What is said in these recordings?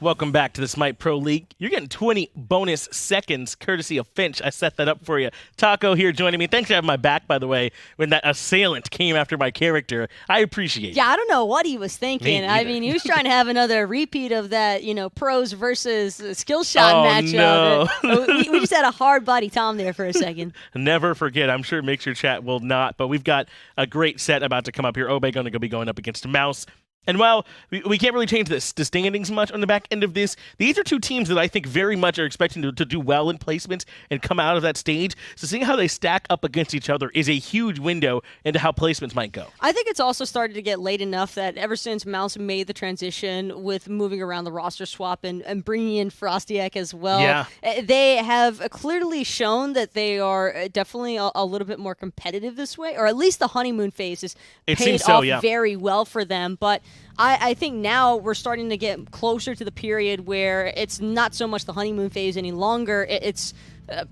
Welcome back to the Smite Pro League. You're getting 20 bonus seconds courtesy of Finch. I set that up for you. Taco here joining me. Thanks for having my back, by the way, when that assailant came after my character. I appreciate it. Yeah, I don't know what he was thinking. I mean, he was trying to have another repeat of that, pros versus skill shot matchup. No. We just had a hard body Tom there for a second. Never forget. I'm sure Make Sure Chat will not, but we've got a great set about to come up here. Obey going to be going up against Mouse. And while we can't really change the standings much on the back end of this, these are two teams that I think very much are expecting to do well in placements and come out of that stage. So seeing how they stack up against each other is a huge window into how placements might go. I think it's also started to get late enough that ever since Mouse made the transition with moving around the roster swap and bringing in FrostiaK as well, they have clearly shown that they are definitely a little bit more competitive this way, or at least the honeymoon phase is paid off very well for them. But I think now we're starting to get closer to the period where it's not so much the honeymoon phase any longer. It's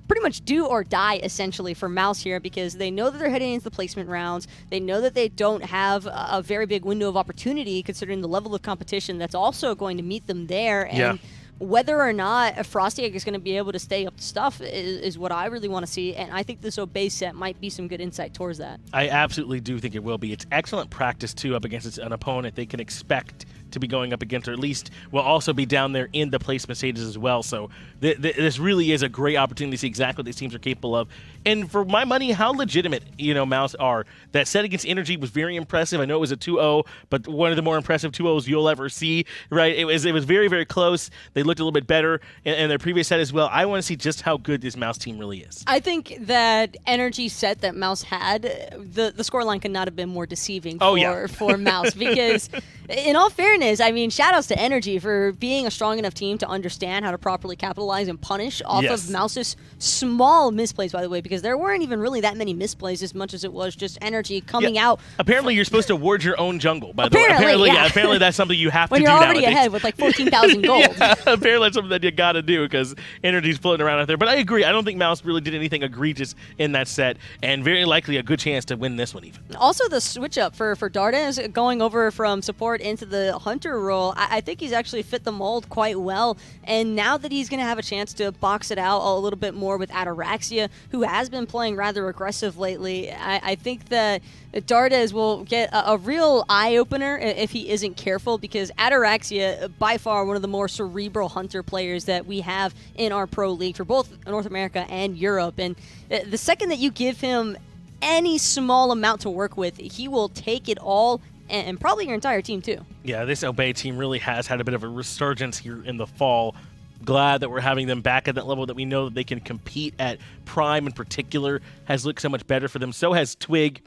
pretty much do or die, essentially, for Mouse here, because they know that they're heading into the placement rounds. They know that they don't have a very big window of opportunity, considering the level of competition that's also going to meet them there. And whether or not FrostiaK is going to be able to stay up to stuff is what I really want to see, and I think this Obey set might be some good insight towards that. I absolutely do think it will be. It's excellent practice, too, up against an opponent they can expect to be going up against, or at least will also be down there in the placement stages as well. So this really is a great opportunity to see exactly what these teams are capable of. And for my money, how legitimate, Mouse are. That set against Energy was very impressive. I know it was a 2-0, but one of the more impressive 2-0s you'll ever see, right? It was very, very close. They looked a little bit better in their previous set as well. I want to see just how good this Mouse team really is. I think that Energy set that Mouse had, the scoreline could not have been more deceiving for Mouse, because in all fairness, I mean, shout-outs to Energy for being a strong enough team to understand how to properly capitalize and punish off of Mouse's small misplays, by the way, because there weren't even really that many misplays as much as it was just Energy coming out. Apparently, you're supposed to ward your own jungle, by the way. Apparently, that's something you have to do when you're already nowadays. ahead with like 14,000 gold. Apparently, that's something that you got to do because Energy's floating around out there. But I agree. I don't think Mouse really did anything egregious in that set, and very likely a good chance to win this one even. Also, the switch-up for Dardez going over from support into the Hunter role, I think he's actually fit the mold quite well, and now that he's going to have a chance to box it out a little bit more with Ataraxia, who has been playing rather aggressive lately, I think that Dardez will get a real eye-opener if he isn't careful, because Ataraxia, by far one of the more cerebral Hunter players that we have in our pro league for both North America and Europe, and the second that you give him any small amount to work with, he will take it all, and probably your entire team too. Yeah, this Obey team really has had a bit of a resurgence here in the fall. Glad that we're having them back at that level that we know that they can compete at. Prime in particular has looked so much better for them. So has Twig.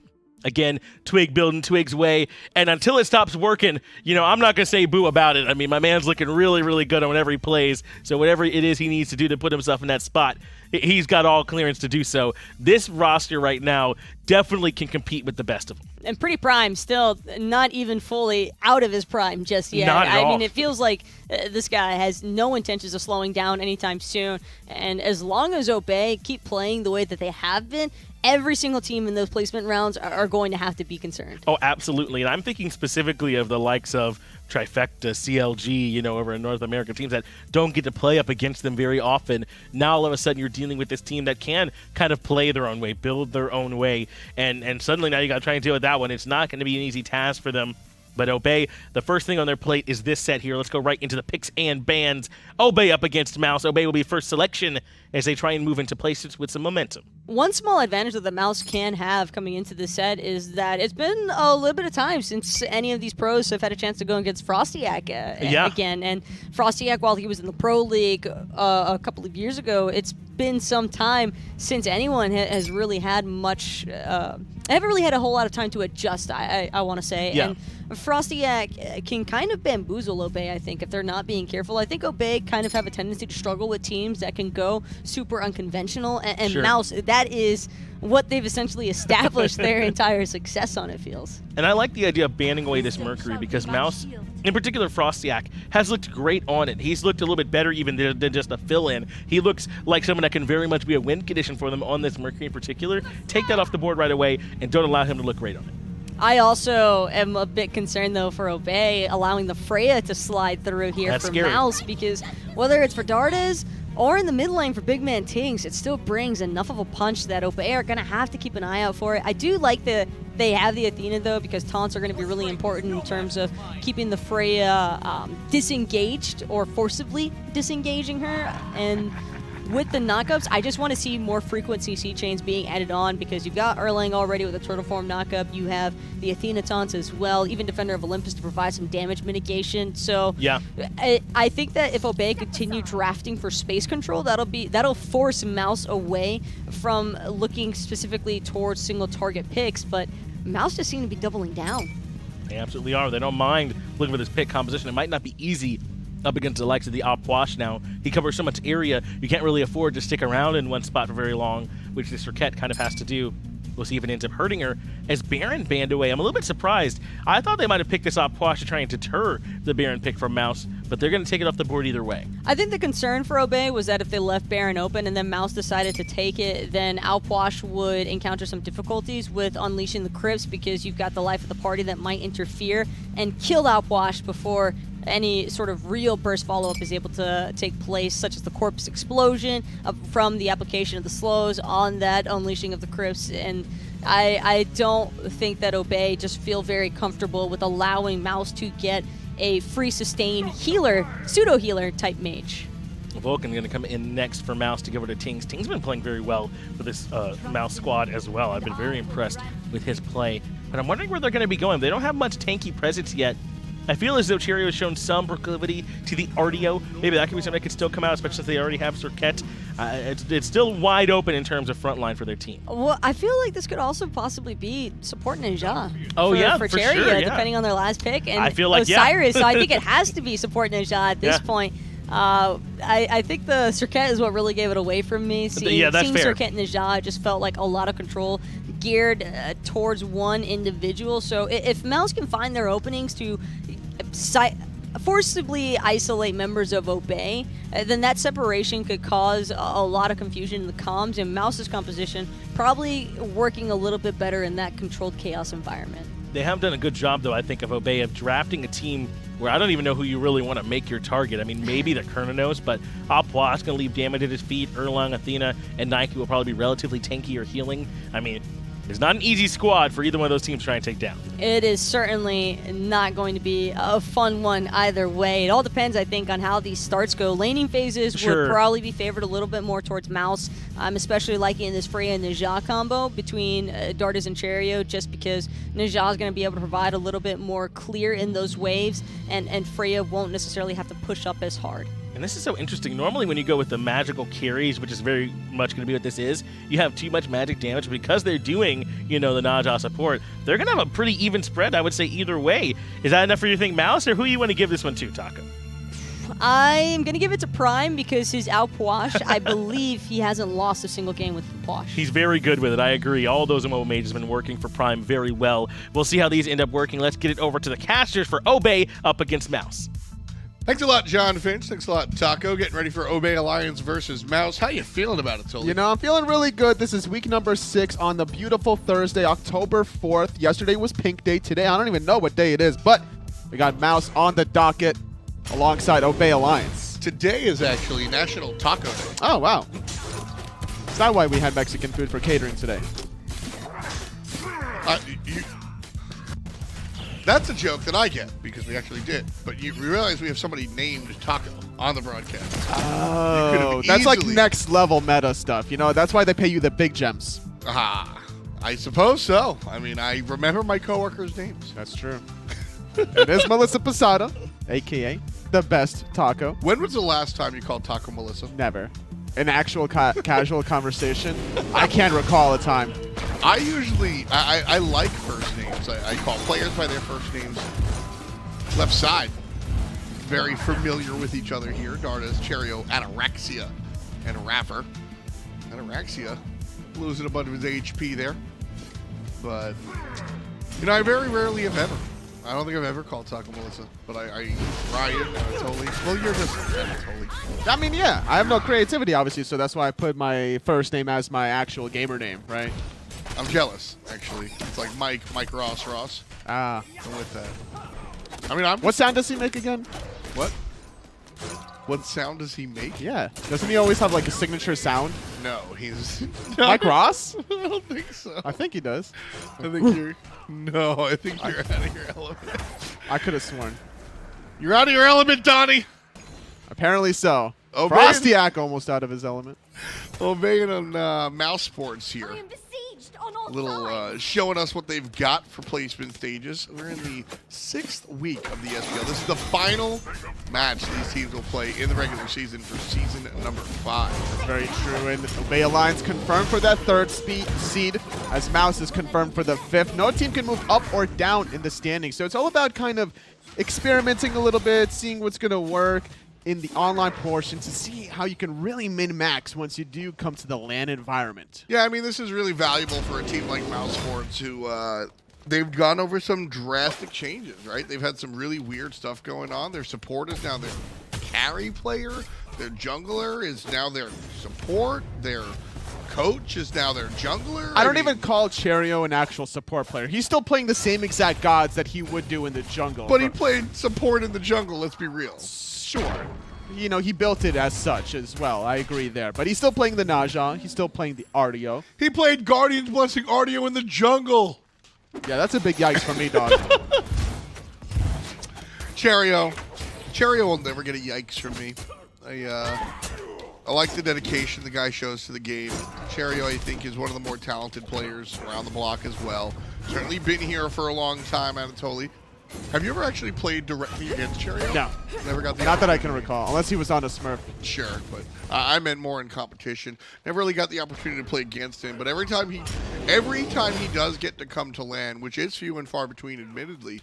Again, Twig building Twig's way. And until it stops working, I'm not going to say boo about it. I mean, my man's looking really, really good on whenever he plays. So whatever it is he needs to do to put himself in that spot, he's got all clearance to do so. This roster right now definitely can compete with the best of them. And PrettyPriMe still not even fully out of his prime just yet. Not at all. I mean, it feels like this guy has no intentions of slowing down anytime soon. And as long as Obey keep playing the way that they have been, every single team in those placement rounds are going to have to be concerned. Oh, absolutely. And I'm thinking specifically of the likes of Trifecta, CLG, over in North America, teams that don't get to play up against them very often. Now all of a sudden you're dealing with this team that can kind of play their own way, build their own way, and suddenly now you got to try and deal with that one. It's not going to be an easy task for them. But Obey, the first thing on their plate is this set here. Let's go right into the picks and bans. Obey up against Mouse. Obey will be first selection as they try and move into places with some momentum. One small advantage that the Mouse can have coming into this set is that it's been a little bit of time since any of these pros have had a chance to go against FrostiaK again. And FrostiaK, while he was in the Pro League a couple of years ago, it's been some time since anyone has really had much... I haven't really had a whole lot of time to adjust, I want to say. Yeah. And FrostiaK can kind of bamboozle Obey, I think, if they're not being careful. I think Obey kind of have a tendency to struggle with teams that can go super unconventional. And Mouse, that is what they've essentially established their entire success on, it feels. And I like the idea of banning away this Mercury because Mouse, in particular FrostiaK, has looked great on it. He's looked a little bit better even than just a fill-in. He looks like someone that can very much be a win condition for them on this Mercury in particular. Take that off the board right away and don't allow him to look great on it. I also am a bit concerned, though, for Obey allowing the Freya to slide through here. That's for scary. Mouse, because whether it's for Dardez or in the mid lane for BigManTingz, it still brings enough of a punch that Obey are going to have to keep an eye out for it. I do like that they have the Athena, though, because taunts are going to be really important in terms of keeping the Freya disengaged or forcibly disengaging her. And with the knockups, I just want to see more frequent CC chains being added on, because you've got Erlang already with a turtle form knockup. You have the Athena taunts as well, even Defender of Olympus to provide some damage mitigation. So yeah, I think that if Obey continue drafting for space control, that'll force Mouse away from looking specifically towards single target picks. But Mouse just seem to be doubling down. They absolutely are. They don't mind looking for this pick composition. It might not be easy up against the likes of the Puch now. He covers so much area, you can't really afford to stick around in one spot for very long, which the Serqet kind of has to do. We'll see if it ends up hurting her as Baron banned away. I'm a little bit surprised. I thought they might have picked this Puch to try and deter the Baron pick from Mouse, but they're going to take it off the board either way. I think the concern for Obey was that if they left Baron open and then Mouse decided to take it, then Puch would encounter some difficulties with unleashing the Crypts, because you've got the life of the party that might interfere and kill Puch before any sort of real burst follow-up is able to take place, such as the corpse explosion from the application of the slows on that unleashing of the Crypts. And I don't think that Obey just feel very comfortable with allowing Mouse to get a free sustain healer, pseudo-healer type mage. Vulcan going to come in next for Mouse to give it to Tingz. Tingz been playing very well for this Mouse squad as well. I've been very impressed with his play, but I'm wondering where they're going to be going. They don't have much tanky presence yet. I feel as though Cherryo has shown some proclivity to the RDO. Maybe that could be something that could still come out, especially since they already have Serqet. It's still wide open in terms of frontline for their team. Well, I feel like this could also possibly be support Ninja. Oh, for Cherryo, sure, yeah. depending on their last pick. And I feel like, Osiris, so I think it has to be support Ninja at this point. I think the Serqet is what really gave it away from me. Seeing Serqet and Ninja just felt like a lot of control geared towards one individual. So if Mouse can find their openings to forcibly isolate members of Obey, then that separation could cause a lot of confusion in the comms, and Mouse's composition probably working a little bit better in that controlled chaos environment. They have done a good job, though, I think, of Obey of drafting a team where I don't even know who you really want to make your target. I mean, maybe the Cernunnos, but Puch going to leave damage at his feet. Erlang, Athena, and Nika will probably be relatively tanky or healing. I mean, it's not an easy squad for either one of those teams to try and take down. It is certainly not going to be a fun one either way. It all depends, I think, on how these starts go. Laning phases would probably be favored a little bit more towards Mouse. I'm especially liking this Freya and Ninja combo between Dardez and Cherryo, just because Ninja is going to be able to provide a little bit more clear in those waves, and Freya won't necessarily have to push up as hard. And this is so interesting. Normally when you go with the magical carries, which is very much going to be what this is, you have too much magic damage. Because they're doing, the Naja support, they're going to have a pretty even spread, I would say, either way. Is that enough for you, think, Mouse, or who you want to give this one to, Taco? I'm going to give it to Prime because his Puch, I believe he hasn't lost a single game with Puch. He's very good with it, I agree. All those MMO mages have been working for Prime very well. We'll see how these end up working. Let's get it over to the casters for Obey up against Mouse. Thanks a lot, John Finch. Thanks a lot, Taco. Getting ready for Obey Alliance versus Mouse. How you feeling about it, Tully? I'm feeling really good. This is week number 6 on the beautiful Thursday, October 4th. Yesterday was Pink Day. Today, I don't even know what day it is, but we got Mouse on the docket alongside Obey Alliance. Today is actually National Taco Day. Oh, wow. Is that why we had Mexican food for catering today? That's a joke that I get, because we actually did. But we realize we have somebody named Taco on the broadcast. Oh, that's like next level meta stuff. That's why they pay you the big gems. I suppose so. I mean, I remember my coworkers' names. That's true. It is Melissa Posada, a.k.a. the best Taco. When was the last time you called Taco Melissa? Never. An actual casual conversation? I can't recall a time. I usually, I like first names. I call players by their first names. Left side. Very familiar with each other here. Dardez, Cherryo, Ataraxia, and iRaffer. Ataraxia losing a bunch of his HP there. But, I very rarely, if ever. I don't think I've ever called Taco Melissa. But Ryan, Totally. Well, you're just Totally. I mean, yeah. I have no creativity, obviously, so that's why I put my first name as my actual gamer name, right? I'm jealous, actually. It's like Mike Ross. Ah. I'm with that. I mean, What sound does he make again? What? What sound does he make? Yeah. Doesn't he always have like a signature sound? No, he's... Mike Ross? I don't think so. I think he does. I think you're... No, I think you're out of your element. I could have sworn. You're out of your element, Donnie! Apparently so. Oh, FrostiaK almost out of his element. Obeying on mousesports here. I am besieged on all Little sides. showing us what they've got for placement stages. We're in the 6th week of the SPL. This is the final match these teams will play in the regular season for season number 5. Very true. And Obey Alliance confirmed for that 3rd seed, as Mouse is confirmed for the 5th. No team can move up or down in the standings. So it's all about kind of experimenting a little bit, seeing what's going to work in the online portion to see how you can really min-max once you do come to the LAN environment. Yeah, I mean, this is really valuable for a team like mousesports who they've gone over some drastic changes, right? They've had some really weird stuff going on. Their support is now their carry player. Their jungler is now their support. Their coach is now their jungler. I don't even call Cherryo an actual support player. He's still playing the same exact gods that he would do in the jungle. But he played support in the jungle, let's be real. Sure. You know, he built it as such as well. I agree there. But he's still playing the Naja. He's still playing the Ardio. He played Guardian's Blessing Ardio in the jungle. Yeah, that's a big yikes for me, dog. Cherryo will never get a yikes from me. I like the dedication the guy shows to the game. Cherryo, I think, is one of the more talented players around the block as well. Certainly been here for a long time, Anatoly. Have you ever actually played directly against Cherryo? No. Never got the Not that I can recall, unless he was on a Smurf. Sure, but I meant more in competition. Never really got the opportunity to play against him, but every time he does get to come to LAN, which is few and far between, admittedly,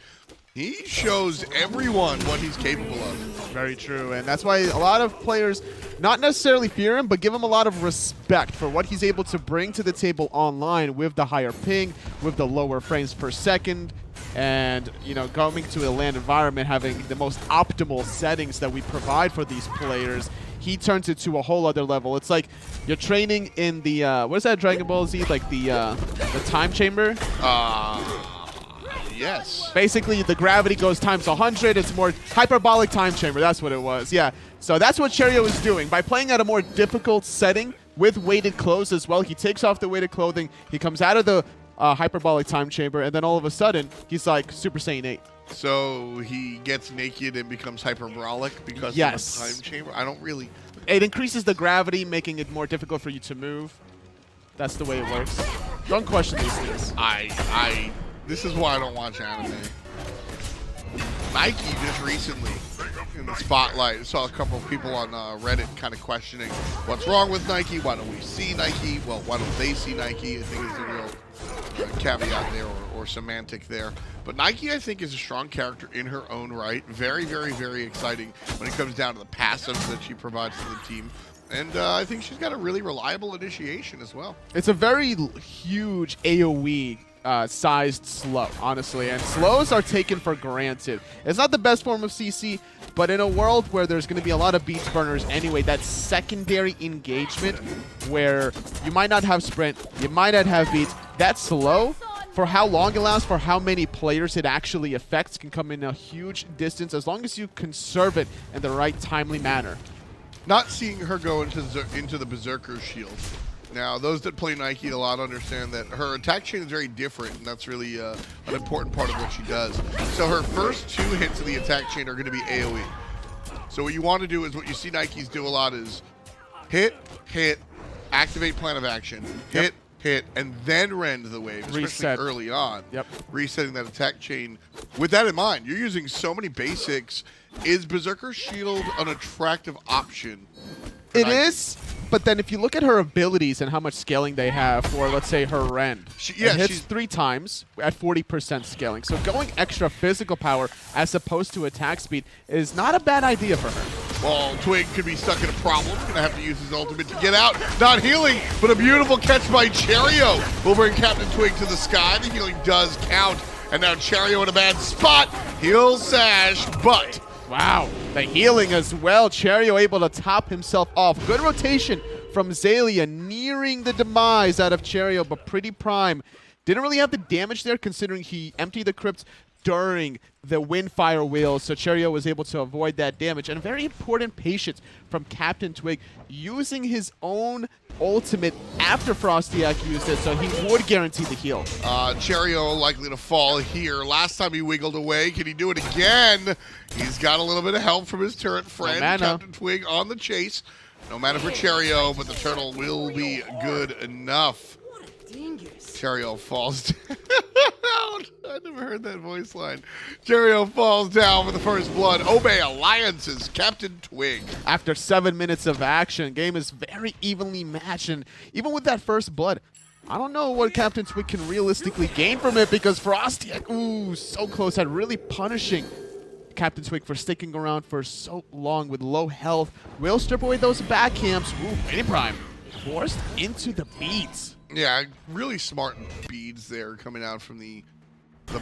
he shows everyone what he's capable of. Very true, and that's why a lot of players not necessarily fear him, but give him a lot of respect for what he's able to bring to the table online with the higher ping, with the lower frames per second, and, you know, going to a LAN environment, having the most optimal settings that we provide for these players. He turns it to a whole other level. It's like you're training in the, what is that Dragon Ball Z? Like the time chamber? Yes. Basically, the gravity goes times 100. It's more hyperbolic time chamber. That's what it was. Yeah. So that's what Cherryo is doing. By playing at a more difficult setting with weighted clothes as well, he takes off the weighted clothing. He comes out of the hyperbolic time chamber, and then all of a sudden, he's like Super Saiyan 8. So he gets naked and becomes hyperbolic because of the time chamber? I don't really... It increases the gravity, making it more difficult for you to move. That's the way it works. Don't question these things. This is why I don't watch anime. Nike just recently in the spotlight. I saw a couple of people on Reddit kind of questioning what's wrong with Nike. Why don't we see Nike? Well, why don't they see Nike? I think is the real caveat there or semantic there. But Nike, I think, is a strong character in her own right. Very, very, very exciting when it comes down to the passives that she provides to the team. And I think she's got a really reliable initiation as well. It's a very huge AoE sized slow, honestly, and slows are taken for granted. It's not the best form of CC, but in a world where there's going to be a lot of beats burners anyway, that secondary engagement where you might not have sprint, you might not have beats, that slow, for how long it lasts, for how many players it actually affects, can come in a huge distance as long as you conserve it in the right timely manner. Not seeing her go into the Berserker's shield. Now, those that play Nike a lot understand that her attack chain is very different, and that's really an important part of what she does. So her first 2 hits of the attack chain are going to be AoE. So what you want to do is, what you see Nikes do a lot is hit, activate plan of action, hit, and then rend the wave, especially Reset. early on. Yep. Resetting that attack chain. With that in mind, you're using so many basics. Is Berserker's Shield an attractive option? It is, but then if you look at her abilities and how much scaling they have for, let's say, her rend, it hits 3 times at 40% scaling. So going extra physical power as opposed to attack speed is not a bad idea for her. Well, Twig could be stuck in a problem. Gonna have to use his ultimate to get out. Not healing, but a beautiful catch by Cherryo. Will bring CaptainTwig to the sky. The healing does count. And now Cherryo in a bad spot. He'll sash, but... Wow, the healing as well. Cherryo able to top himself off. Good rotation from Xaliea, nearing the demise out of Cherryo, but PrettyPriMe didn't really have the damage there considering he emptied the crypt during the Windfire wheel, so Cherryo was able to avoid that damage. And a very important patience from CaptainTwig, using his own ultimate after FrostiaK used it, so he would guarantee the heal. Cherryo likely to fall here. Last time he wiggled away. Can he do it again? He's got a little bit of help from his turret friend. CaptainTwig on the chase. No matter for Cherryo, but the turtle will be good enough. Cherryo falls down. I never heard that voice line. Cherryo falls down with the first blood. Obey Alliance's CaptainTwig. After 7 minutes of action, game is very evenly matched, and even with that first blood, I don't know what CaptainTwig can realistically gain from it, because FrostiaK, ooh, so close, had really punishing CaptainTwig for sticking around for so long with low health. Will strip away those back camps. Ooh, PrettyPriMe forced into the beats. Yeah, really smart beads there coming out from the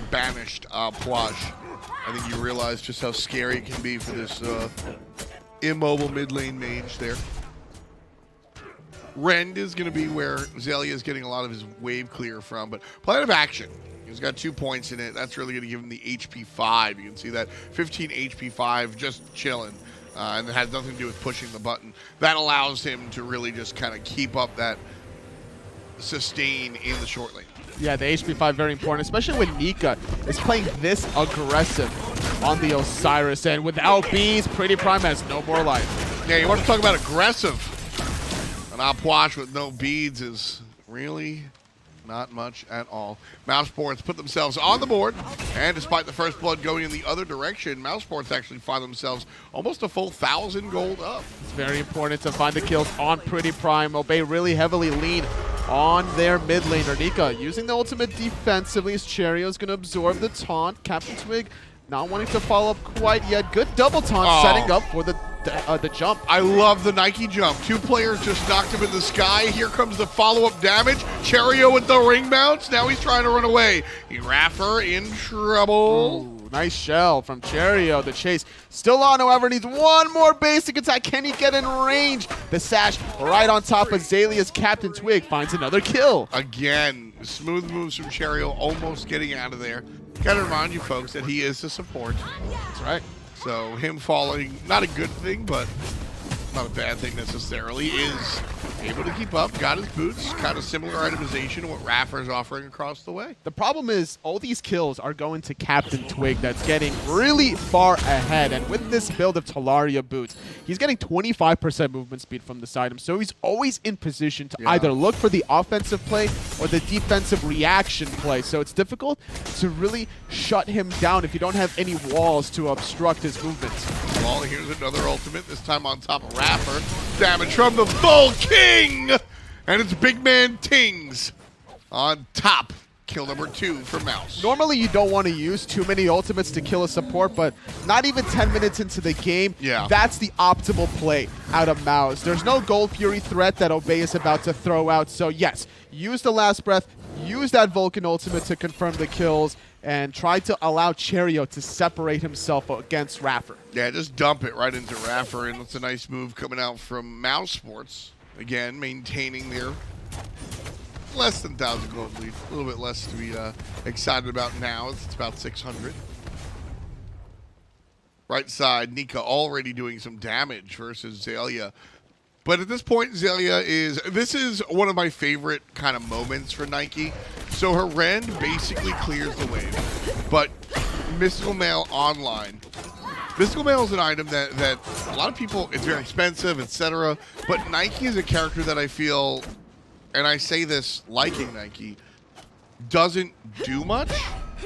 banished Puch. I think you realize just how scary it can be for this immobile mid lane mage there. Rend is going to be where Xaliea is getting a lot of his wave clear from, but plan of action. He's got 2 points in it. That's really going to give him the HP 5. You can see that 15 HP 5 just chilling. And it has nothing to do with pushing the button. That allows him to really just kind of keep up that sustain in the short lane. Yeah, the HP 5 very important, especially when Nika is playing this aggressive on the Osiris, and without bees, PrettyPriMe has no more life. Yeah, you want to talk about aggressive. An Puch with no beads is really not much at all. mousesports put themselves on the board, and despite the first blood going in the other direction, mousesports actually find themselves almost a full 1,000 gold up. It's very important to find the kills on PrettyPriMe. Obey really heavily lean on their mid laner. Nika using the ultimate defensively as Cherryo is going to absorb the taunt. CaptainTwig not wanting to follow up quite yet. Good double taunt setting up for the jump. I love the Nike jump. 2 players just knocked him in the sky. Here comes the follow-up damage. Cherryo with the ring bounce. Now he's trying to run away. iRaffer in trouble. Ooh, nice shell from Cherryo. The chase still on, however, needs one more basic attack. Can he get in range? The sash right on top of Xalia's. CaptainTwig finds another kill. Again, smooth moves from Cherryo, almost getting out of there. Gotta remind you folks that he is a support. That's right. So him falling, not a good thing, but not a bad thing necessarily, is able to keep up, got his boots, kind of similar itemization to what iRaffer is offering across the way. The problem is all these kills are going to CaptainTwig that's getting really far ahead, and with this build of Talaria boots, he's getting 25% movement speed from this item, so he's always in position to either look for the offensive play or the defensive reaction play, so it's difficult to really shut him down if you don't have any walls to obstruct his movements. Well, here's another ultimate, this time on top of iRaffer. Damage from the Vulcan! And it's BigManTingz on top. Kill number 2 for Mouse. Normally you don't want to use too many ultimates to kill a support, but not even 10 minutes into the game, that's the optimal play out of Mouse. There's no Gold Fury threat that Obey is about to throw out, so yes, use the last breath, use that Vulcan ultimate to confirm the kills, and try to allow Cherryo to separate himself against iRaffer. Yeah, just dump it right into iRaffer, and it's a nice move coming out from mousesports. Again, maintaining their less than 1,000 gold lead. A little bit less to be excited about now. It's about 600. Right side, Nika already doing some damage versus Xaliea. But at this point, Xaliea this is one of my favorite kind of moments for Nike. So her Rend basically clears the wave. But Mystical Mail online. Mystical Mail is an item that a lot of people, it's very expensive, etc. But Nike is a character that I feel, and I say this liking Nike, doesn't do much.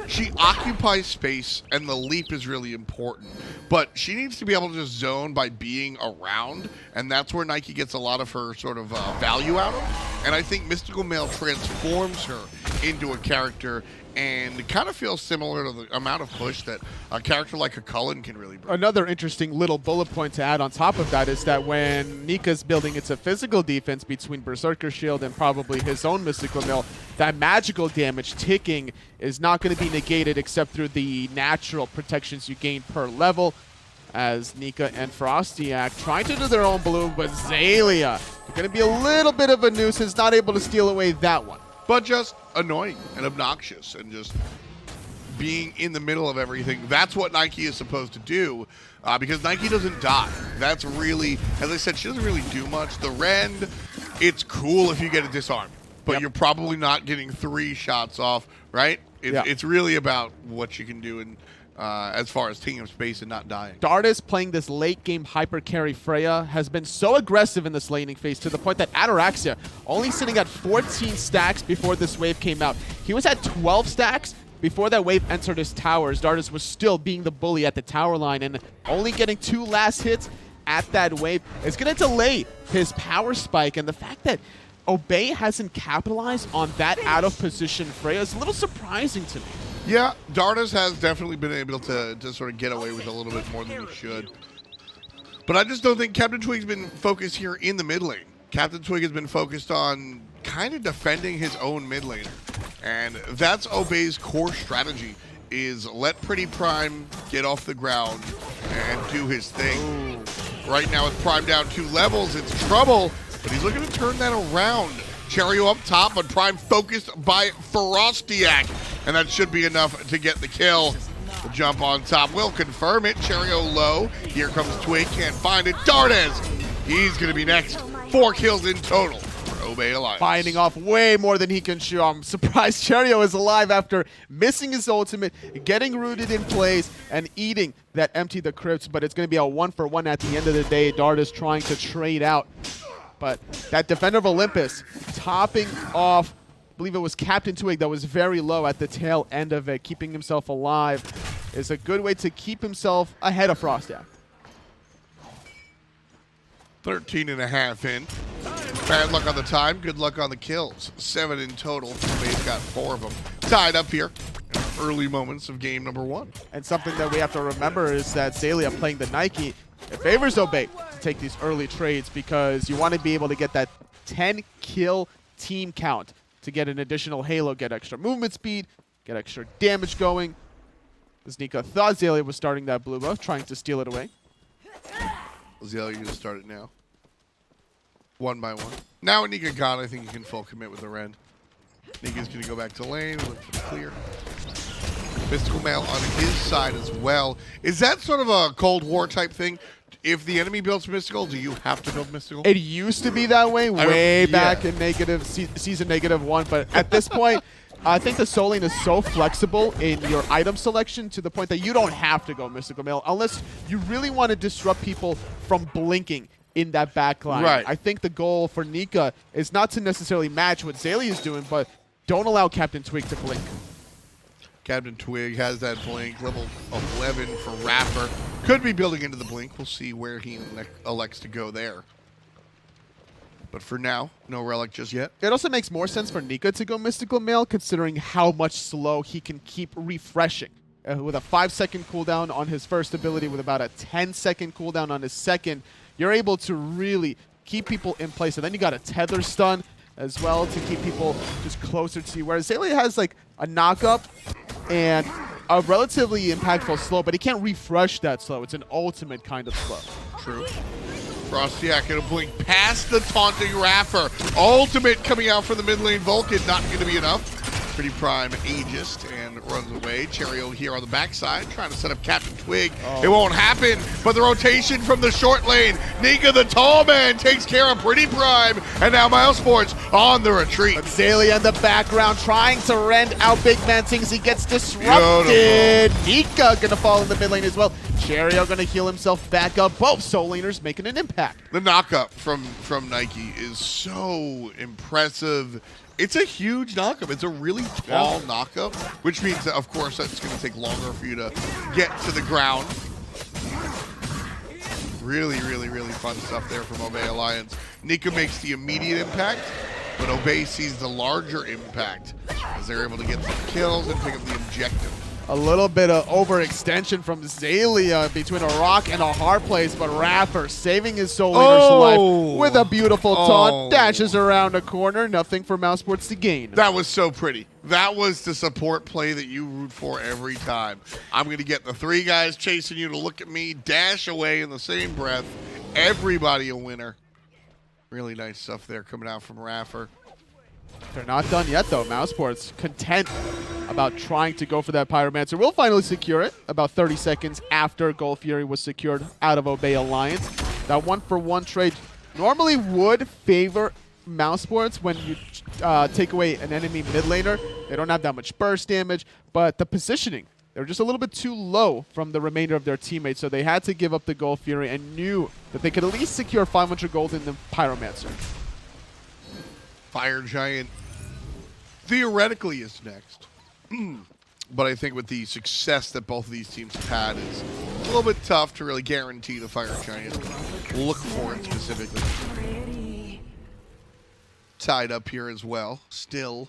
She occupies space, and the leap is really important. But she needs to be able to just zone by being around, and that's where Nike gets a lot of her sort of value out of. And I think Mystical Mail transforms her into a character and kind of feels similar to the amount of push that a character like a Cullen can really bring. Another interesting little bullet point to add on top of that is that when Nika's building it's a physical defense between Berserker Shield and probably his own Mystical Mail, that magical damage ticking is not going to be negated except through the natural protections you gain per level. as Nika and FrostiaK trying to do their own blue, but Xaliea going to be a little bit of a nuisance, not able to steal away that one. But just annoying and obnoxious and just being in the middle of everything. That's what Nike is supposed to do, because Nike doesn't die. That's really, as I said, she doesn't really do much. The Rend, it's cool if you get a disarm, but you're probably not getting 3 shots off, right? It's really about what you can do and as far as taking up space and not dying. Dardez playing this late game hyper carry Freya has been so aggressive in this laning phase to the point that Ataraxia only sitting at 14 stacks before this wave came out. He was at 12 stacks before that wave entered his towers. Dardez was still being the bully at the tower line and only getting 2 last hits at that wave. It's going to delay his power spike, and the fact that Obey hasn't capitalized on that out of position Freya is a little surprising to me. Yeah, Dardez has definitely been able to sort of get away with a little bit more than he should. But I just don't think CaptainTwig's been focused here in the mid lane. CaptainTwig has been focused on kind of defending his own mid laner. And that's Obey's core strategy, is let PrettyPriMe get off the ground and do his thing. Ooh. Right now with Prime down 2 levels, it's trouble, but he's looking to turn that around. Cherryo up top, but Prime focused by FrostiaK, and that should be enough to get the kill. The jump on top will confirm it. Cherryo low. Here comes Twig, can't find it. Dardez, he's going to be next. 4 kills in total for Obey Alliance. Fighting off way more than he can chew. I'm surprised Cherryo is alive after missing his ultimate, getting rooted in place, and eating that Empty the Crypts, but it's going to be a 1-for-1 at the end of the day. Dardez trying to trade out. But that Defender of Olympus topping off, I believe it was CaptainTwig that was very low at the tail end of it, keeping himself alive, is a good way to keep himself ahead of FrostiaK. 13.5 in. Bad luck on the time, good luck on the kills. 7 in total. Obey's got 4 of them. Tied up here in early moments of game number 1. And something that we have to remember is that Xaliea playing the Nike, it favors Obey to take these early trades because you want to be able to get that 10 kill team count to get an additional halo, get extra movement speed, get extra damage going. As Nika thought Xaliea was starting that blue buff, trying to steal it away. Xaliea going to start it now. 1 by 1. Now with Nika gone, I think he can full commit with the Rend. Nika's going to go back to lane, look for the clear. Mystical Mail on his side as well. Is that sort of a Cold War type thing? If the enemy builds Mystical, do you have to build Mystical? It used to be that way way back in season -1, but at this point, I think the Soul Lane is so flexible in your item selection to the point that you don't have to go Mystical Mail unless you really want to disrupt people from blinking in that backline. Right. I think the goal for Nika is not to necessarily match what Xaliea is doing, but don't allow CaptainTwig to blink. CaptainTwig has that blink, level 11 for iRaffer. Could be building into the blink. We'll see where he elects to go there. But for now, no relic just yet. It also makes more sense for Nika to go Mystical Mail considering how much slow he can keep refreshing. With a 5-second cooldown on his first ability, with about a 10-second cooldown on his second, you're able to really keep people in place. And then you got a tether stun as well to keep people just closer to you. Whereas Xaliea has like a knock-up and a relatively impactful slow, but he can't refresh that slow. It's an ultimate kind of slow. True. FrostiaK gonna blink past the taunting iRaffer. Ultimate coming out from the mid lane. Vulcan not gonna be enough. PrettyPriMe ageist and runs away. Cherryo here on the backside trying to set up CaptainTwig. Oh. It won't happen, but the rotation from the short lane. Nika the tall man takes care of PrettyPriMe, and now mousesports on the retreat. But Xaliea in the background trying to rend out BigManTingz. He gets disrupted. Beautiful. Nika gonna fall in the mid lane as well. Cherryo gonna heal himself back up. Both soul laners making an impact. The knockup from Nike is so impressive. It's a huge knockup. It's a really tall knockup, which means that, of course, that's going to take longer for you to get to the ground. Really, really, really fun stuff there from Obey Alliance. Nika makes the immediate impact, but Obey sees the larger impact as they're able to get some kills and pick up the objective. A little bit of overextension from Xaliea between a rock and a hard place, but iRaffer saving his soul leader's life with a beautiful taunt. Dashes around a corner, nothing for mousesports to gain. That was so pretty. That was the support play that you root for every time. I'm going to get the 3 guys chasing you to look at me, dash away in the same breath. Everybody a winner. Really nice stuff there coming out from iRaffer. They're not done yet, though. mousesports content about trying to go for that Pyromancer. We'll finally secure it about 30 seconds after Gold Fury was secured out of Obey Alliance. That 1-for-1 trade normally would favor mousesports when you take away an enemy mid laner. They don't have that much burst damage, but the positioning, they were just a little bit too low from the remainder of their teammates, so they had to give up the Gold Fury and knew that they could at least secure 500 gold in the Pyromancer. Fire Giant theoretically is next. But I think with the success that both of these teams have had, it's a little bit tough to really guarantee the Fire Giant. Look for it specifically. Tied up here as well. Still,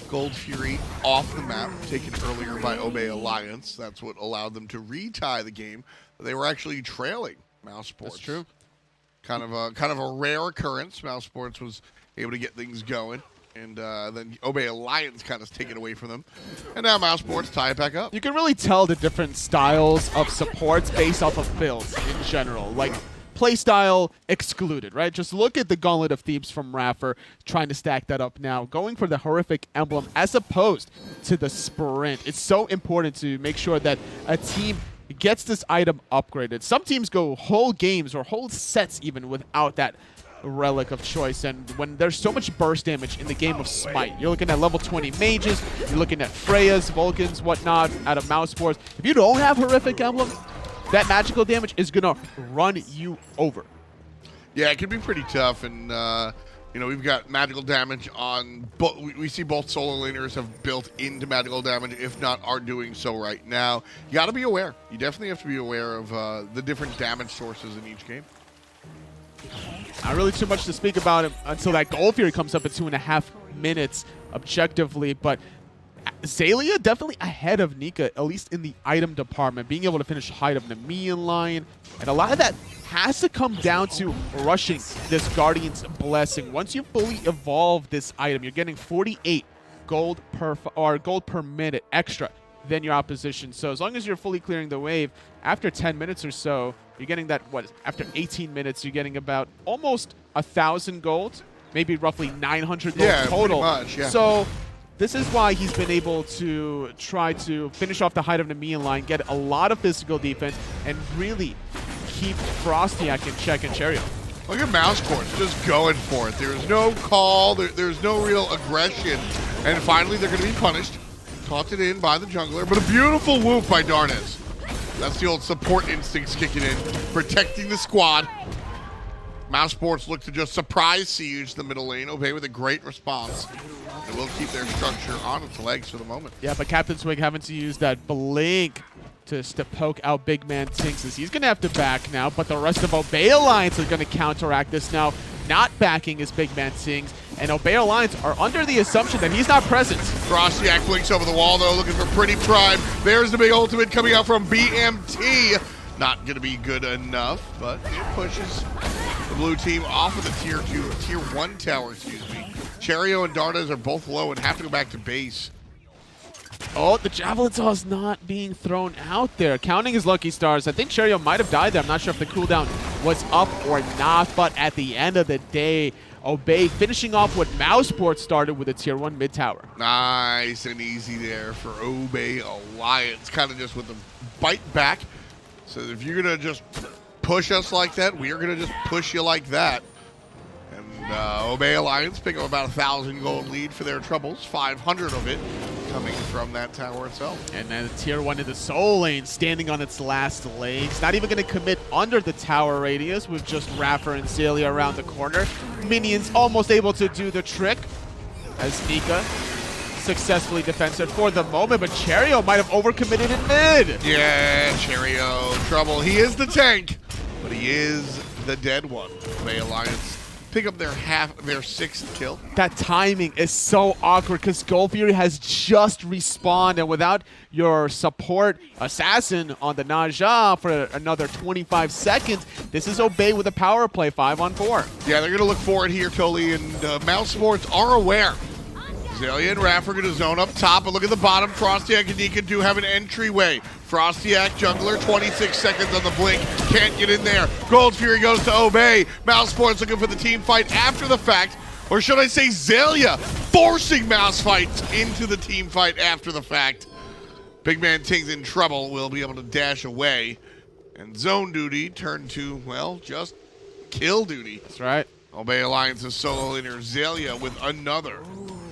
Gold Fury off the map, taken earlier by Obey Alliance. That's what allowed them to retie the game. They were actually trailing mousesports. That's true. Kind of a rare occurrence. mousesports was able to get things going. And then Obey Alliance kind of take it away from them. And now mousesports tie it back up. You can really tell the different styles of supports based off of builds in general. Like, playstyle excluded, right? Just look at the Gauntlet of Thebes from iRaffer, trying to stack that up now. Going for the horrific emblem as opposed to the sprint. It's so important to make sure that a team gets this item upgraded. Some teams go whole games or whole sets even without that relic of choice, and when there's so much burst damage in the game of Smite, you're looking at level 20 mages, you're looking at Freyas, Vulcans, whatnot out of mousesports. If you don't have horrific emblem, that magical damage is gonna run you over. Yeah, it can be pretty tough, and you know, we've got magical damage on both. We see both solo laners have built into magical damage, if not are doing so right now. You got to be aware. You definitely have to be aware of the different damage sources in each game. Not really too much to speak about it until that Gold Fury comes up at 2.5 minutes objectively, but Xaliea definitely ahead of Nika, at least in the item department, being able to finish height of Nemean line, and a lot of that has to come down to rushing this Guardian's Blessing. Once you fully evolve this item, you're getting 48 gold per minute extra than your opposition. So as long as you're fully clearing the wave, after 10 minutes or so, you're getting that, after 18 minutes, you're getting about almost 1,000 gold, maybe roughly 900 gold total. Pretty much, yeah. So this is why he's been able to try to finish off the height of the Nemean line, get a lot of physical defense, and really keep FrostiaK in check and Cherryo. Look at mousesports just going for it. There's no call. There's no real aggression. And finally, they're going to be punished. Caught it in by the jungler, but a beautiful whoop by Dardez. That's the old support instincts kicking in, protecting the squad. mousesports look to just surprise siege the middle lane. Obey with a great response. They will keep their structure on its legs for the moment. Yeah, but CaptainTwig having to use that blink to poke out BigManTingz, as he's going to have to back now, but the rest of Obey Alliance are going to counteract this now. Not backing is BigManTingz, and Obey Alliance are under the assumption that he's not present. FrostiaK blinks over the wall, though, looking for PrettyPriMe. There's the big ultimate coming out from BMT. Not going to be good enough, but it pushes the blue team off of the tier 1 tower, excuse me. Cherryo and Dardez are both low and have to go back to base. Oh, the Javelin Toss not being thrown out there. Counting his lucky stars. I think Cherryo might have died there. I'm not sure if the cooldown was up or not, but at the end of the day, Obey finishing off what mousesports started with a tier 1 mid tower. Nice and easy there for Obey Alliance. Kind of just with the bite back. So if you're going to just push us like that, we are going to just push you like that. And Obey Alliance pick up about 1,000 gold lead for their troubles. 500 of it coming from that tower itself. And then tier 1 in the soul lane, standing on its last legs. Not even going to commit under the tower radius with just iRaffer and Xaliea around the corner. Minions almost able to do the trick as Nika successfully defends it for the moment, but Cherryo might have overcommitted in mid. Yeah, Cherryo, trouble. He is the tank, but he is the dead one. Obey Alliance pick up their 6th kill. That timing is so awkward because Gold Fury has just respawned, and without your support assassin on the Naja for another 25 seconds, this is Obey with a power play 5-on-4. Yeah, they're going to look for it here, Tully, and mousesports are aware Xaliea and iRaffer going to zone up top, but look at the bottom. FrostiaK and Nika do have an entryway. FrostiaK, jungler, 26 seconds on the blink. Can't get in there. Gold Fury goes to Obey. mousesports looking for the team fight after the fact. Or should I say Xaliea forcing mouse fights into the team fight after the fact. BigManTingz in trouble. Will be able to dash away. And zone duty turned to, well, just kill duty. That's right. Obey Alliance's solo laner Xaliea with another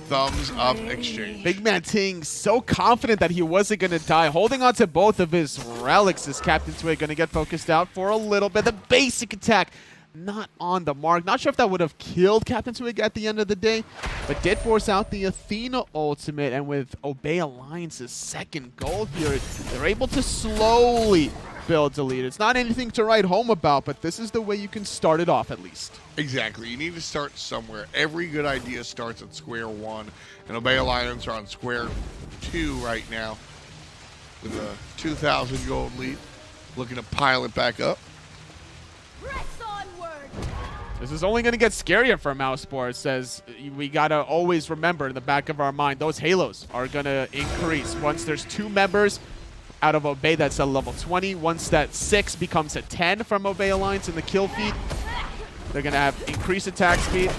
thumbs up exchange. BigManTingz so confident that he wasn't going to die, holding on to both of his relics. Is CaptainTwig going to get focused out for a little bit? The basic attack not on the mark. Not sure if that would have killed CaptainTwig at the end of the day, but did force out the Athena ultimate. And with Obey Alliance's second gold here, they're able to slowly build a lead. It's not anything to write home about, but this is the way you can start it off at least. Exactly. You need to start somewhere. Every good idea starts at square one, and Obey Alliance are on square two right now with a 2,000 gold lead. Looking to pile it back up. This is only going to get scarier for mousesports, as we got to always remember in the back of our mind, those halos are going to increase. Once there's 2 members out of Obey, that's a level 20. Once that 6 becomes a 10 from Obey Alliance in the kill feed, they're going to have increased attack speed,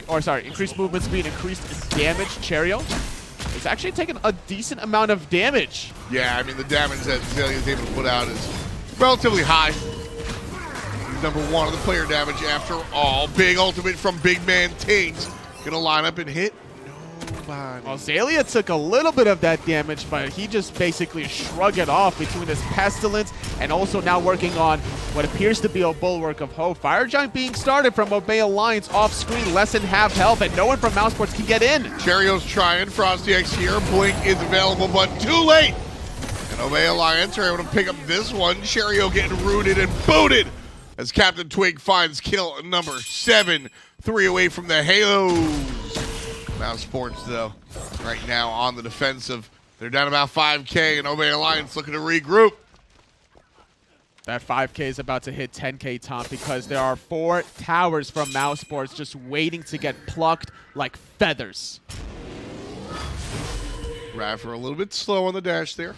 or sorry, increased movement speed, increased damage. Cherryo is actually taking a decent amount of damage. Yeah, I mean, the damage that Xaliea is able to put out is relatively high. He's number 1 of the player damage after all. Big ultimate from BigManTingz. Gonna line up and hit nobody. Well, Xaliea took a little bit of that damage, but he just basically shrugged it off between his Pestilence and also now working on what appears to be a bulwark of Hope. Fire Giant being started from Obey Alliance off screen, less than half health, and no one from mousesports can get in. Cherryo's trying. FrostiaK's here. Blink is available, but too late. And Obey Alliance are able to pick up this one. Cherryo getting rooted and booted as CaptainTwig finds kill number 7. 3 away from the halos. mousesports, though, right now on the defensive. They're down about 5K, and Obey Alliance looking to regroup. That 5K is about to hit 10K top because there are 4 towers from mousesports just waiting to get plucked like feathers. iRaffer a little bit slow on the dash there.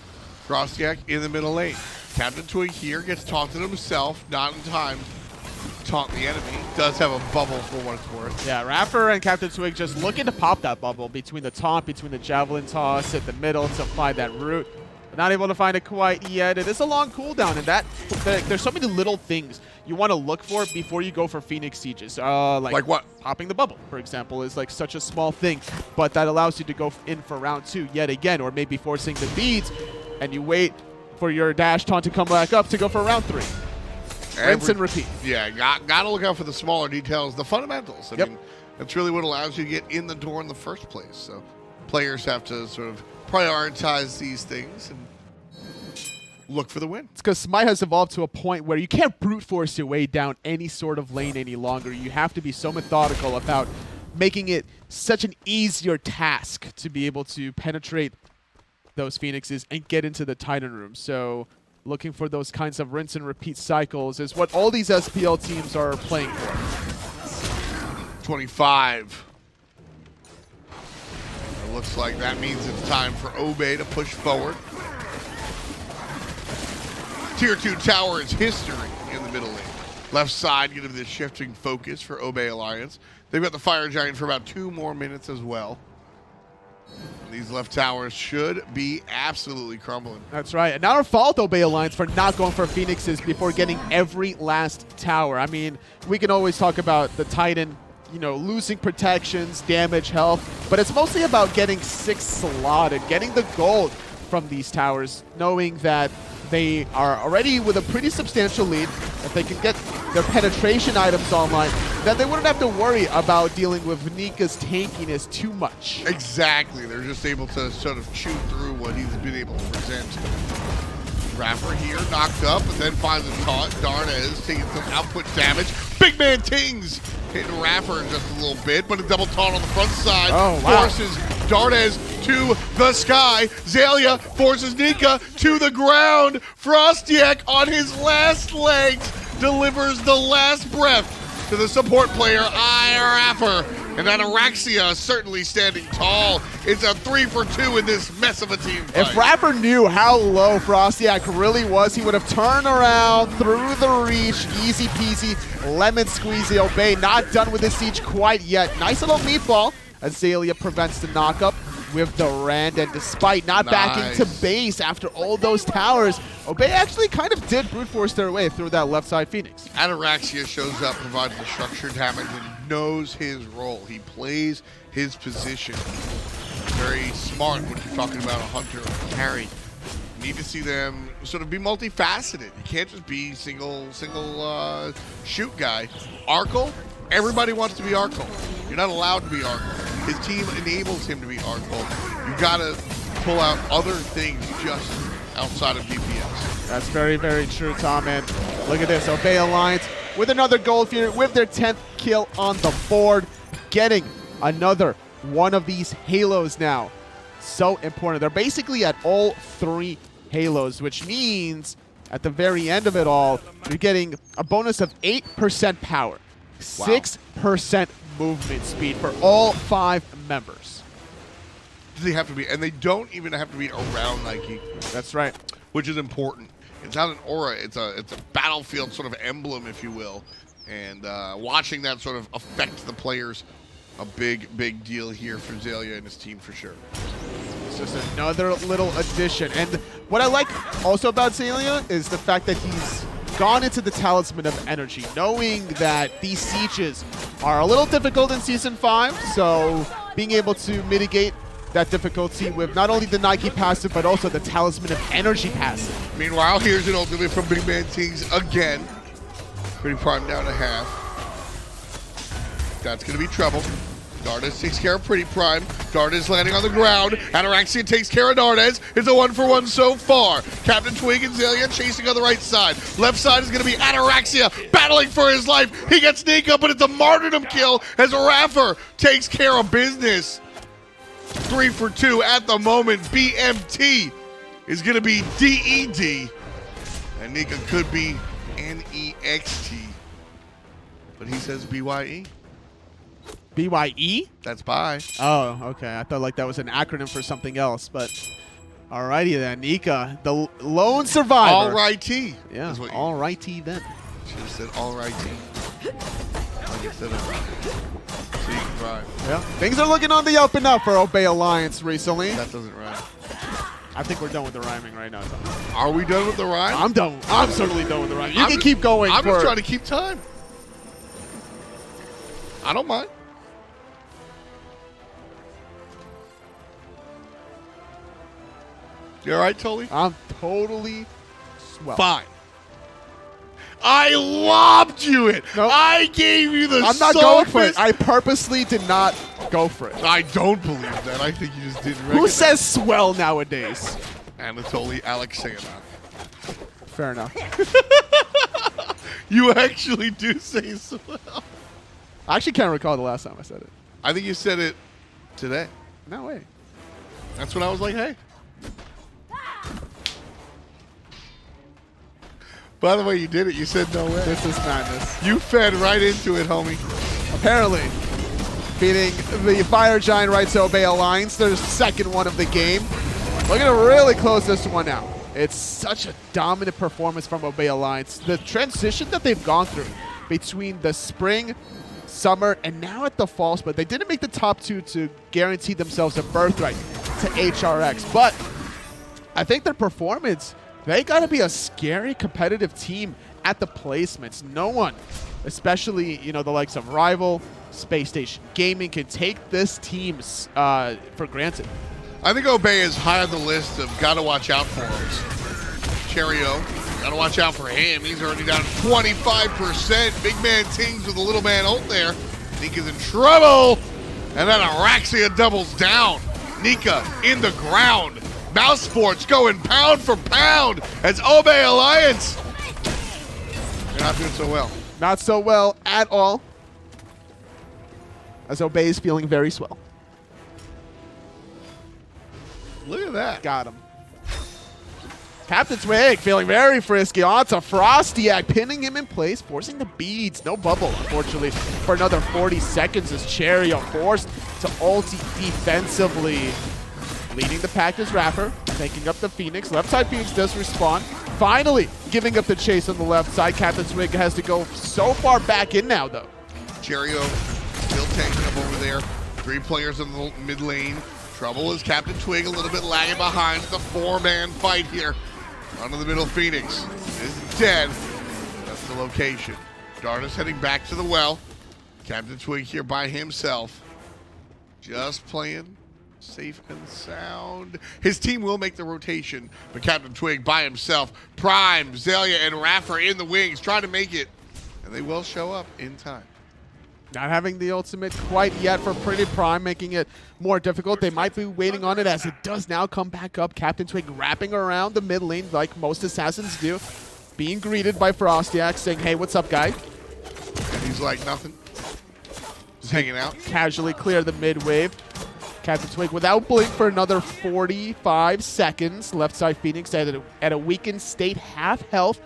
FrostiaK in the middle lane. CaptainTwig here gets taunted himself, not in time to taunt the enemy. Does have a bubble for what it's worth. Yeah, iRaffer and CaptainTwig just looking to pop that bubble between the taunt, between the javelin toss at the middle to apply that root. Not able to find it quite yet. It is a long cooldown, and there's so many little things you want to look for before you go for Phoenix Sieges. Like what? Popping the bubble, for example, is like such a small thing, but that allows you to go in for round 2 yet again, or maybe forcing the beads, and you wait for your dash taunt to come back up to go for round 3. Rinse and repeat. Yeah, got to look out for the smaller details, the fundamentals. I mean, that's really what allows you to get in the door in the first place. So players have to sort of prioritize these things and look for the win. It's because Smite has evolved to a point where you can't brute force your way down any sort of lane any longer. You have to be so methodical about making it such an easier task to be able to penetrate those Phoenixes and get into the Titan room. So looking for those kinds of rinse and repeat cycles is what all these SPL teams are playing for. 25. It looks like that means it's time for Obey to push forward. Tier 2 tower is history in the middle lane. Left side, get into the shifting focus for Obey Alliance. They've got the Fire Giant for about 2 more minutes as well. These left towers should be absolutely crumbling. That's right. And not our fault, Obey Alliance, for not going for Phoenixes before getting every last tower. I mean, we can always talk about the Titan, you know, losing protections, damage, health, but it's mostly about getting 6 slotted, getting the gold from these towers, knowing that they are already with a pretty substantial lead. If they can get their penetration items online, then they wouldn't have to worry about dealing with Nika's tankiness too much. Exactly. They're just able to sort of chew through what he's been able to present. iRaffer here, knocked up, but then finds a taunt. Dardez taking some output damage. BigManTingz hitting iRaffer just a little bit, but a double taunt on the front side. Oh, wow. Forces Dardez to the sky. Xaliea forces Nika to the ground. FrostiaK on his last legs delivers the last breath to the support player, iRaffer. And Ataraxia certainly standing tall. It's a 3-for-2 in this mess of a team fight. If Raffer knew how low FrostiaK really was, he would have turned around through the reach. Easy peasy, lemon squeezy. Obey not done with the siege quite yet. Nice little meatball as Xaliea prevents the knockup with the Rand, and despite not backing to base after all those towers, Obey actually kind of did brute force their way through that left side Phoenix. Ataraxia shows up, provides the structure damage, and knows his role. He plays his position. Very smart when you're talking about a hunter or a carry. You need to see them sort of be multifaceted. You can't just be single shoot guy. Arkle, everybody wants to be Arkle. You're not allowed to be Arkle. His team enables him to be Arkle. You gotta pull out other things just outside of DPS. That's very, very true, Tom. And look at this, Obey Alliance with another gold here, with their 10th kill on the board, getting another one of these halos now. So important. They're basically at all 3 halos, which means at the very end of it all, you're getting a bonus of 8% power, 6% movement speed for all 5 members. They have to be, and they don't even have to be around Nike. That's right. Which is important. It's not an aura, it's a battlefield sort of emblem, if you will. And watching that sort of affect the players, a big deal here for Xaliea and his team for sure. It's just another little addition. And what I like also about Xaliea is the fact that he's gone into the Talisman of Energy, knowing that these sieges are a little difficult in Season 5, so being able to mitigate that difficulty with not only the Nike passive, but also the Talisman of Energy passive. Meanwhile, here's an ultimate from BigManTingz again. PrettyPriMe down to half. That's going to be trouble. Dardez takes care of PrettyPriMe. Dardez landing on the ground. Ataraxia takes care of Dardez. It's a 1-for-1 so far. CaptainTwig and Xaliea chasing on the right side. Left side is going to be Ataraxia battling for his life. He gets Nika, but it's a martyrdom kill as iRaffer takes care of business. 3-for-2 at the moment. BMT is going to be DED. And Nika could be NEXT. But he says BYE. BYE? That's bye. Oh, okay. I thought like that was an acronym for something else, but alrighty then. Nika, the lone survivor. All righty. Yeah, all righty then. Should have said all righty. Like instead of so you can drive. Yeah, things are looking on the up and up for Obey Alliance recently. That doesn't rhyme. I think we're done with the rhyming right now, Tom. Are we done with the rhyme? I'm done. I'm certainly done with the rhyming. You can keep going. I'm just trying to keep time. I don't mind. You all right, Tully? I'm totally swell. Fine. I lobbed you it. Nope. I gave you the I'm not going for it. I purposely did not go for it. I don't believe that. I think you just didn't recognize. Who says swell nowadays? Anatoly Alexeyevich. Fair enough. You actually do say swell. I actually can't recall the last time I said it. I think you said it today. No way. That's when I was like, hey. By the way, you did it. You said no way. This is madness. You fed right into it, homie. Apparently, beating the Fire Giant right to Obey Alliance, their second one of the game. We're going to really close this one out. It's such a dominant performance from Obey Alliance. The transition that they've gone through between the spring, summer, and now at the fall split, they didn't make the top 2 to guarantee themselves a birthright to HRX. But I think their performance, they got to be a scary competitive team at the placements. No one, especially the likes of Rival, Space Station Gaming, can take this team for granted. I think Obey is high on the list of gotta watch out for him. Cherryo, gotta watch out for him. He's already down 25%. BigManTingz with a little man ult there. Nika's in trouble. And then Ataraxia doubles down. Nika in the ground. mousesports going pound for pound as Obey Alliance. They're not doing so well. Not so well at all. As Obey is feeling very swell. Look at that. Got him. CaptainTwig feeling very frisky onto FrostiaK, pinning him in place, forcing the beads. No bubble, unfortunately, for another 40 seconds as Cherryo forced to ulti defensively. Leading the pack is iRaffer, taking up the Phoenix. Left side Phoenix does respawn. Finally giving up the chase on the left side. CaptainTwig has to go so far back in now, though. Cherryo still tanking up over there. 3 players in the mid lane. Trouble is CaptainTwig a little bit lagging behind. The 4-man fight here. Run to the middle, Phoenix is dead. That's the location. Dardez heading back to the well. CaptainTwig here by himself. Just playing safe and sound. His team will make the rotation, but CaptainTwig by himself. Prime, Xaliea, and iRaffer in the wings trying to make it, and they will show up in time. Not having the ultimate quite yet for PrettyPriMe, making it more difficult. They might be waiting on it as it does now come back up. CaptainTwig wrapping around the mid lane like most assassins do. Being greeted by FrostiaK saying, hey, what's up, guy? And he's like, nothing. Just hanging out. Casually clear the mid wave. CaptainTwig without blink for another 45 seconds. Left side Phoenix at a weakened state, half health.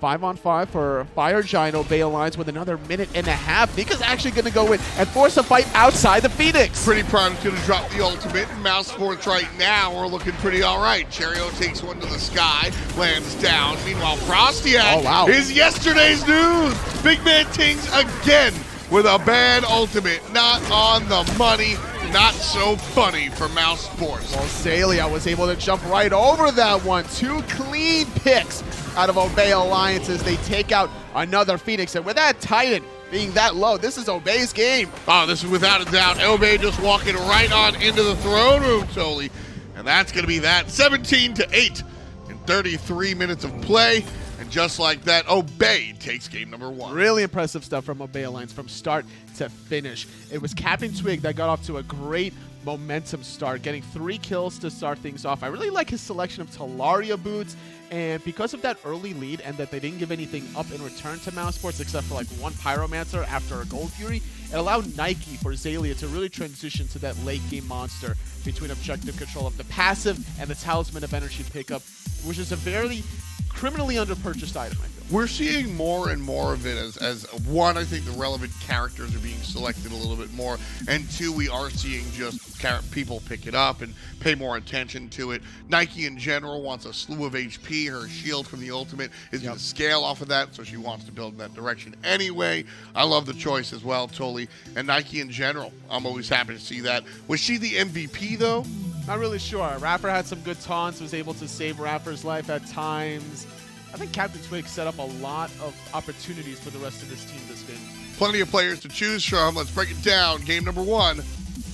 5-on-5 for Fire Giant Obey Alliance with another minute and a half. Nika's actually going to go in and force a fight outside the Phoenix. PrettyPrime's going to drop the ultimate. Mousesports right now are looking pretty all right. Cherryo takes one to the sky, lands down. Meanwhile, FrostiaK is yesterday's news. BigManTingz again with a bad ultimate. Not on the money. Not so funny for Mousesports. Well, Xaliea was able to jump right over that one. 2 clean picks out of Obey Alliance as they take out another Phoenix. And with that Titan being that low, this is Obey's game. Oh, this is without a doubt. Obey just walking right on into the throne room, Toli. And that's going to be that. 17-8 in 33 minutes of play. And just like that, Obey takes game number 1. Really impressive stuff from Obey Alliance from start to finish. It was CaptainTwig that got off to a great momentum start, getting 3 kills to start things off. I really like his selection of Talaria boots, and because of that early lead and that they didn't give anything up in return to Mousesports except for like 1 Pyromancer after a Gold Fury, it allowed Nike for Xaliea to really transition to that late game monster between objective control of the passive and the Talisman of Energy pickup, which is a very criminally underpurchased item, I feel. We're seeing more and more of it as one, I think the relevant characters are being selected a little bit more, and 2, we are seeing just people pick it up and pay more attention to it. Nike in general wants a slew of HP. Her shield from the ultimate is going to scale off of that, so she wants to build in that direction anyway. I love the choice as well, Toli. And Nike in general, I'm always happy to see that. Was she the MVP, though? Not really sure. iRaffer had some good taunts, was able to save iRaffer's life at times. I think CaptainTwig set up a lot of opportunities for the rest of his team this game. Plenty of players to choose from. Let's break it down. Game number 1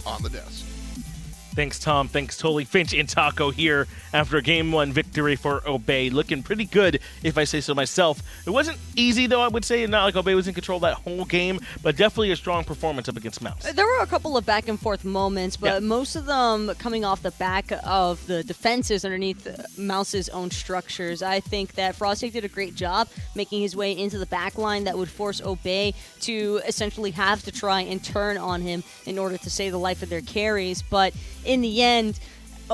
on the desk. Thanks, Tom. Thanks, Toli. Finch and Taco here after a Game 1 victory for Obey. Looking pretty good, if I say so myself. It wasn't easy, though, I would say. Not like Obey was in control that whole game, but definitely a strong performance up against Mouse. There were a couple of back-and-forth moments, but most of them coming off the back of the defenses underneath Mouse's own structures. I think that FrostiaK did a great job making his way into the back line that would force Obey to essentially have to try and turn on him in order to save the life of their carries, but in the end,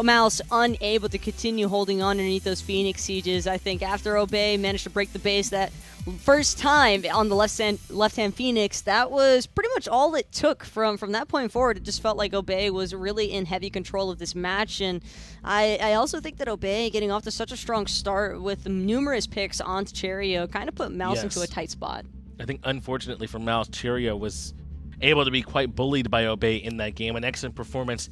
Mouse unable to continue holding on underneath those Phoenix sieges. I think after Obey managed to break the base that first time on the left-hand Phoenix, that was pretty much all it took from that point forward. It just felt like Obey was really in heavy control of this match, and I also think that Obey getting off to such a strong start with numerous picks onto Cherryo kind of put Mouse into a tight spot. I think unfortunately for Mouse, Cherryo was able to be quite bullied by Obey in that game. An excellent performance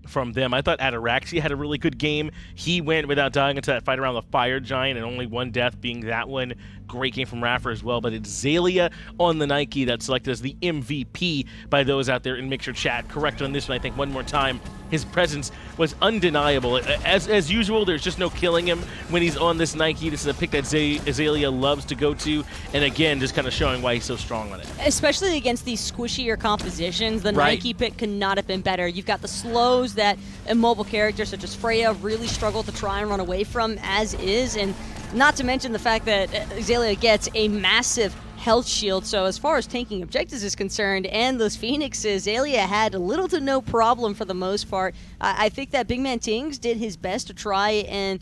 from them. I thought Ataraxia had a really good game. He went without dying into that fight around the Fire Giant, and only 1 death being that one. Great game from iRaffer as well, but it's Xaliea on the Nike that's selected as the MVP by those out there in Mixer Chat. Correct on this one, I think, one more time. His presence was undeniable. As usual, there's just no killing him when he's on this Nike. This is a pick that Xaliea loves to go to, and again, just kind of showing why he's so strong on it. Especially against these squishier compositions, the Nike pick could not have been better. You've got the slows that immobile characters such as Freya really struggle to try and run away from as is, and not to mention the fact that Xaliea gets a massive health shield. So as far as tanking objectives is concerned, and those Phoenixes, Xaliea had little to no problem for the most part. I think that BigManTingz did his best to try and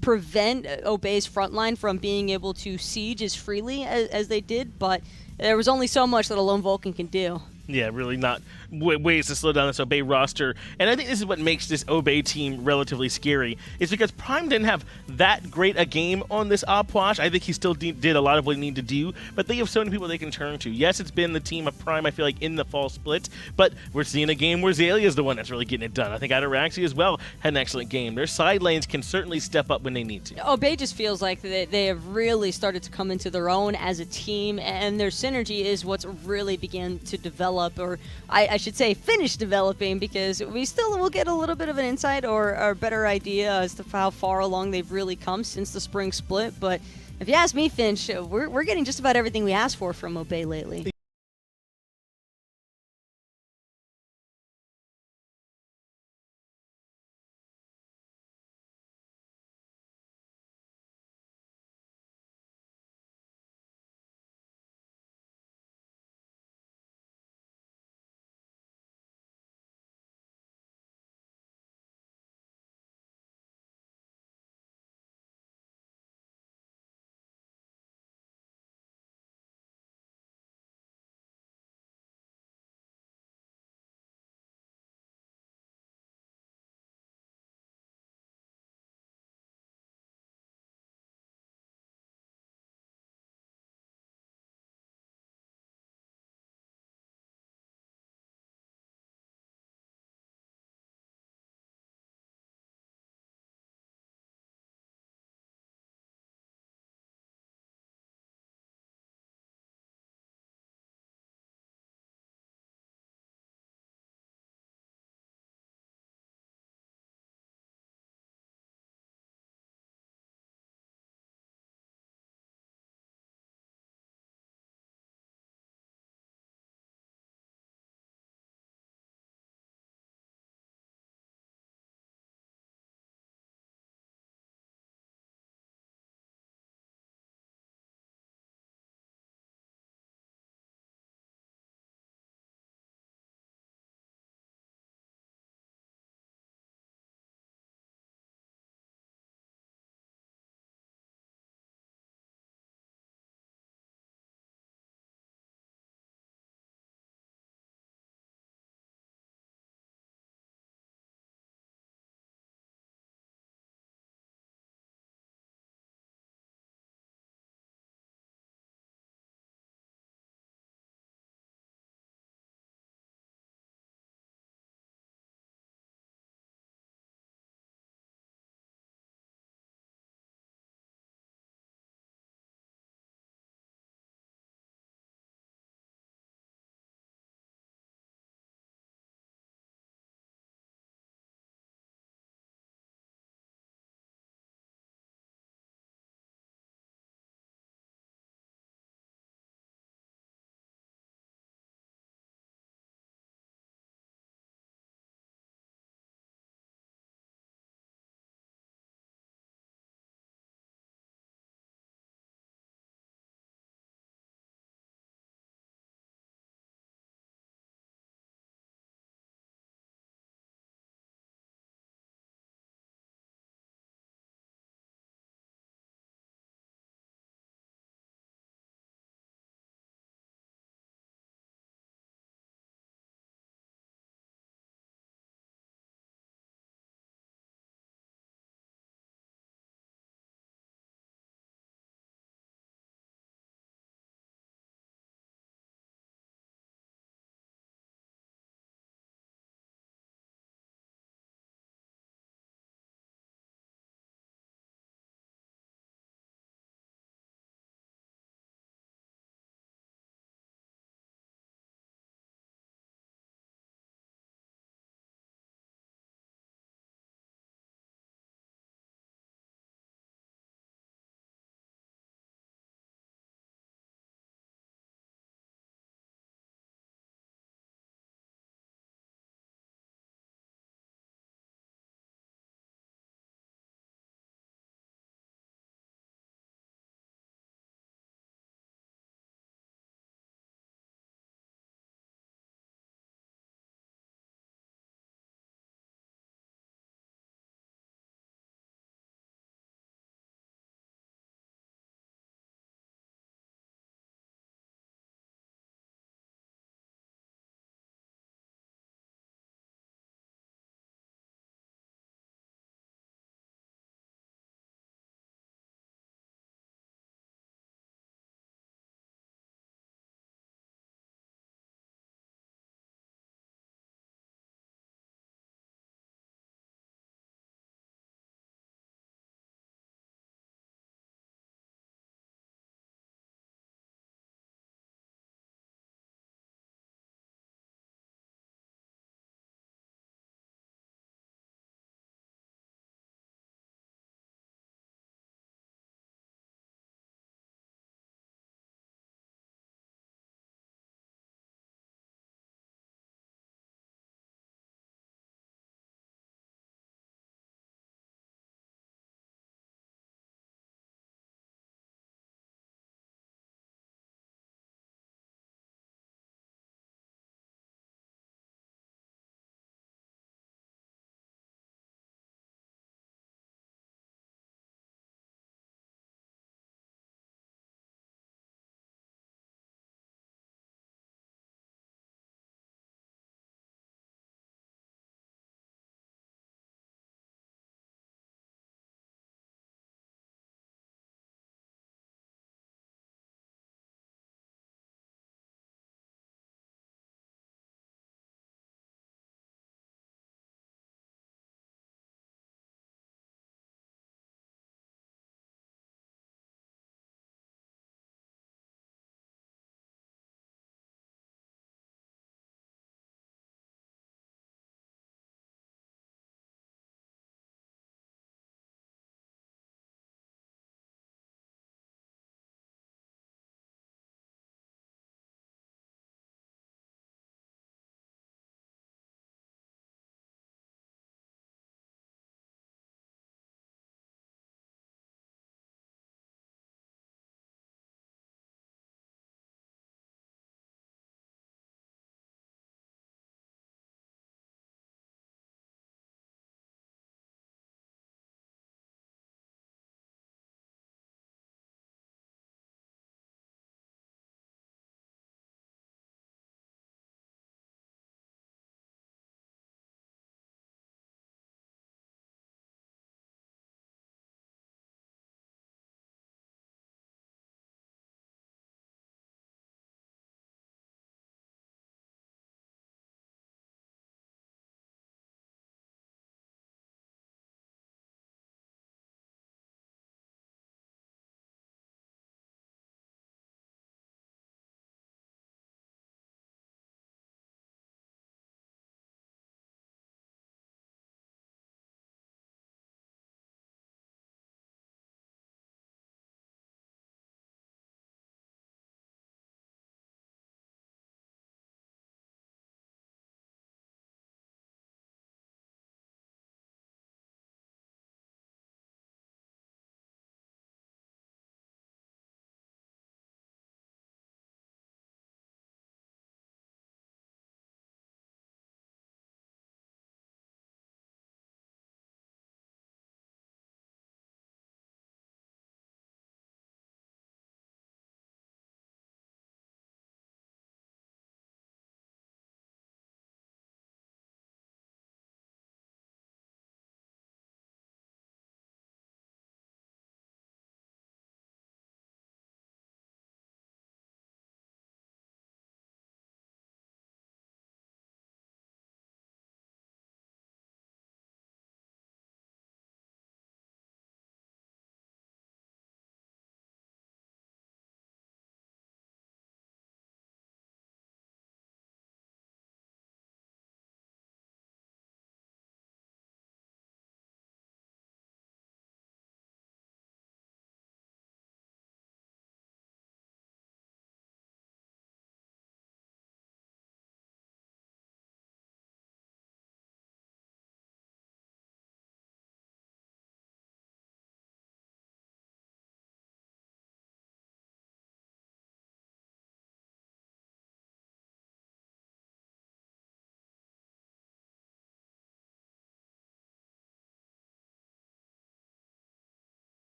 prevent Obey's frontline from being able to siege as freely as they did, but there was only so much that a lone Vulcan can do. Yeah, really not ways to slow down this Obey roster. And I think this is what makes this Obey team relatively scary, is because Prime didn't have that great a game on this Opwash. I think he still did a lot of what he needed to do, but they have so many people they can turn to. Yes, it's been the team of Prime, I feel like, in the fall split, but we're seeing a game where Xaliea is the one that's really getting it done. I think Ataraxia as well had an excellent game. Their side lanes can certainly step up when they need to. Obey just feels like they have really started to come into their own as a team, and their synergy is what's really began to develop, or I should say finish developing, because we still will get a little bit of an insight or a better idea as to how far along they've really come since the spring split. But if you ask me, Finch, we're getting just about everything we asked for from Obey lately.